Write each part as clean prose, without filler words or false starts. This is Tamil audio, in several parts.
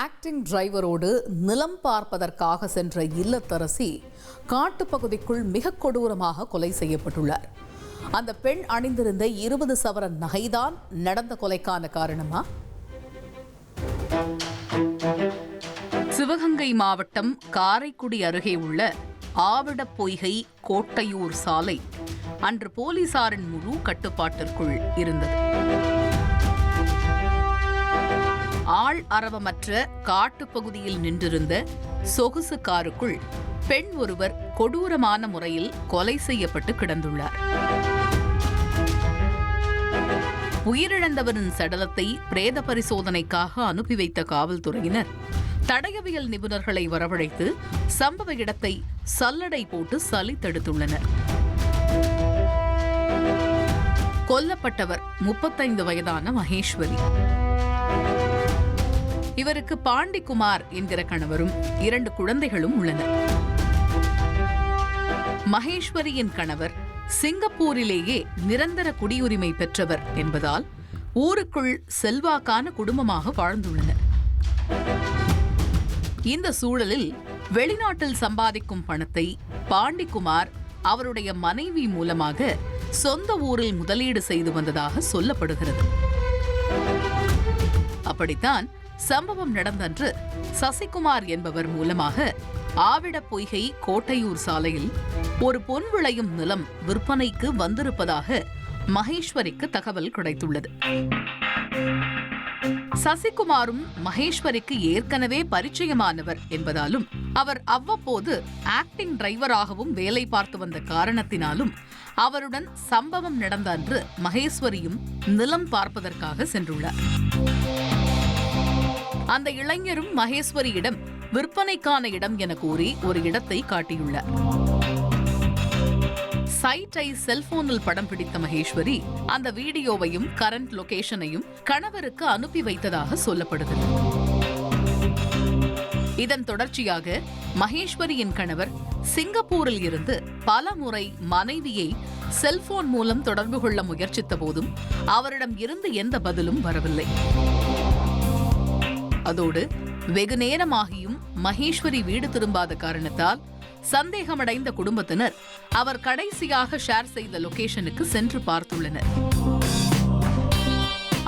ஆக்டிங் டிரைவரோடு நிலம் பார்ப்பதற்காக சென்ற இல்லத்தரசி காட்டுப்பகுதிக்குள் மிக கொடூரமாக கொலை செய்யப்பட்டுள்ளார். அந்த பெண் அணிந்திருந்த 20 சவரன் நகைதான் நடந்த கொலைக்கான காரணமா? சிவகங்கை மாவட்டம் காரைக்குடி அருகே உள்ள ஆவிடப்பொய்கை கோட்டையூர் சாலை அன்று போலீசாரின் முழு கட்டுப்பாட்டிற்குள் இருந்தது. ஆள் அரவமற்ற காட்டுப்பகுதியில் நின்றிருந்த சொகுசு காருக்குள் பெண் ஒருவர் கொடூரமான முறையில் கொலை செய்யப்பட்டு கிடந்துள்ளார். உயிரிழந்தவரின் சடலத்தை பிரேத பரிசோதனைக்காக அனுப்பி வைத்த காவல்துறையினர் தடயவியல் நிபுணர்களை வரவழைத்து சம்பவ இடத்தை சல்லடை போட்டு சலித்தெடுத்துள்ளனர். கொல்லப்பட்டவர் 35 வயதான மகேஸ்வரி. இவருக்கு பாண்டிக்குமார் என்கிற கணவரும் 2 குழந்தைகளும் உள்ளனர். மகேஸ்வரியின் கணவர் சிங்கப்பூரிலேயே நிரந்தர குடியுரிமை பெற்றவர் என்பதால் ஊருக்குள் செல்வாக்கான குடும்பமாக வாழ்ந்துள்ளனர். இந்த சூழலில் வெளிநாட்டில் சம்பாதிக்கும் பணத்தை பாண்டிக்குமார் அவருடைய மனைவி மூலமாக சொந்த ஊரில் முதலீடு செய்து வந்ததாக சொல்லப்படுகிறது. அப்படித்தான் சம்பவம் நடந்தன்று சசிகுமார் என்பவர் மூலமாக ஆவிடப்பொய்கை கோட்டையூர் சாலையில் ஒரு பொன் விளையும் நிலம் விற்பனைக்கு வந்திருப்பதாக மகேஸ்வரிக்கு தகவல் கிடைத்துள்ளது. சசிகுமாரும் மகேஸ்வரிக்கு ஏற்கனவே பரிச்சயமானவர் என்பதாலும் அவர் அவ்வப்போது ஆக்டிங் டிரைவராகவும் வேலை பார்த்து வந்த காரணத்தினாலும் அவருடன் சம்பவம் நடந்த அன்று மகேஸ்வரியும் நிலம் பார்ப்பதற்காக சென்றுள்ளார். அந்த இளைஞரும் மகேஸ்வரியிடம் விற்பனைக்கான இடம் என கூறி ஒரு இடத்தை காட்டியுள்ளார். சைட்டை செல்போனில் படம் பிடித்த மகேஸ்வரி அந்த வீடியோவையும் கரண்ட் லொகேஷனையும் கணவருக்கு அனுப்பி வைத்ததாக சொல்லப்படுகிறது. இதன் தொடர்ச்சியாக மகேஸ்வரியின் கணவர் சிங்கப்பூரில் இருந்து பல முறை மனைவியை செல்போன் மூலம் தொடர்பு கொள்ள முயற்சித்த போதும் அவரிடம் இருந்து எந்த பதிலும் வரவில்லை. அதோடு வெகு நேரமாகியும் மகேஸ்வரி வீடு திரும்பாத காரணத்தால் சந்தேகமடைந்த குடும்பத்தினர் அவர் கடைசியாக ஷேர் செய்த லொகேஷனுக்கு சென்று பார்த்துள்ளனர்.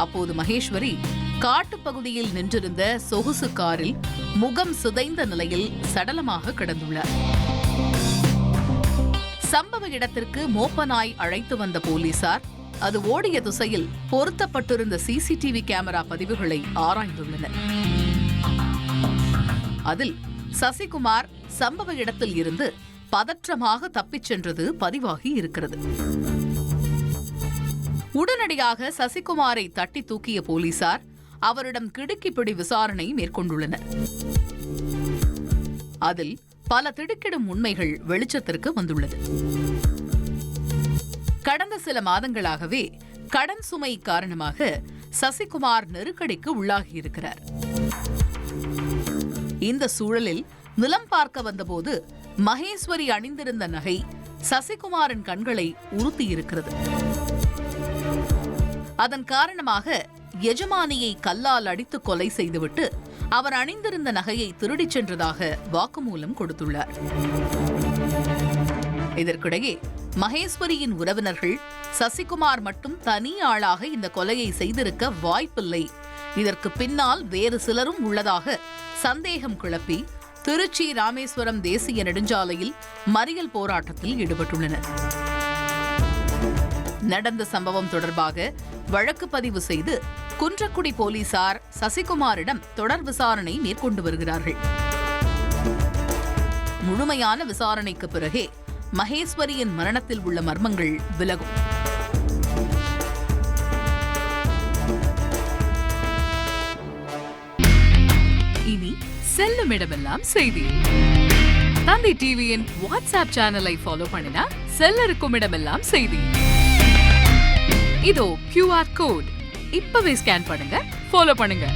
அப்போது மகேஸ்வரி காட்டுப்பகுதியில் நின்றிருந்த சொகுசு காரில் முகம் சிதைந்த நிலையில் சடலமாக கிடந்துள்ளார். சம்பவ இடத்திற்கு மோப்ப நாய் அழைத்து வந்த போலீசார் அது ஓடிய திசையில் பொருத்தப்பட்டிருந்த சிசிடிவி கேமரா பதிவுகளை ஆராய்ந்துள்ளனர். அதில் சசிகுமார் சம்பவ இடத்தில் இருந்து பதற்றமாக தப்பிச் சென்றது பதிவாகி இருக்கிறது. உடனடியாக சசிகுமாரை தட்டி தூக்கிய போலீசார் அவரிடம் கிடுக்கிப்பிடி விசாரணை மேற்கொண்டுள்ளனர். அதில் பல திடுக்கிடும் உண்மைகள் வெளிச்சத்திற்கு வந்துள்ளது. கடந்த சில மாதங்களாகவே கடன் சுமை காரணமாக சசிகுமார் நெருக்கடிக்கு உள்ளாகியிருக்கிறார். இந்த சூழலில் நிலம் பார்க்க வந்தபோது மகேஸ்வரி அணிந்திருந்த நகை சசிகுமாரின் கண்களை உறுத்தியிருக்கிறது. அதன் காரணமாக எஜமானியை கல்லால் அடித்து கொலை செய்துவிட்டு அவர் அணிந்திருந்த நகையை திருடிச் சென்றதாக வாக்குமூலம் கொடுத்துள்ளார். இதற்கிடையே மகேஸ்வரியின் உறவினர்கள் சசிகுமார் மட்டும் தனி ஆளாக இந்த கொலையை செய்திருக்க வாய்ப்பில்லை, இதற்கு பின்னால் வேறு சிலரும் உள்ளதாக சந்தேகம் கிளப்பி திருச்சி ராமேஸ்வரம் தேசிய நெடுஞ்சாலையில் மறியல் போராட்டத்தில் ஈடுபட்டுள்ளனர். நடந்த சம்பவம் தொடர்பாக வழக்கு பதிவு செய்து குன்றக்குடி போலீசார் சசிகுமாரிடம் தொடர் விசாரணை மேற்கொண்டு வருகிறார்கள். முழுமையான விசாரணைக்கு பிறகே மகேஸ்வரியின் மரணத்தில் உள்ள மர்மங்கள் விலகும். இனி செல்லும் இடமெல்லாம் செய்தி. தந்தி டிவியின் வாட்ஸ்அப் சேனலை ஃபாலோ பண்ணினா செல்ல இருக்கும் இடமெல்லாம் செய்தி. இதோ QR கோட் இப்பவே ஸ்கேன் பண்ணுங்க, ஃபாலோ பண்ணுங்க.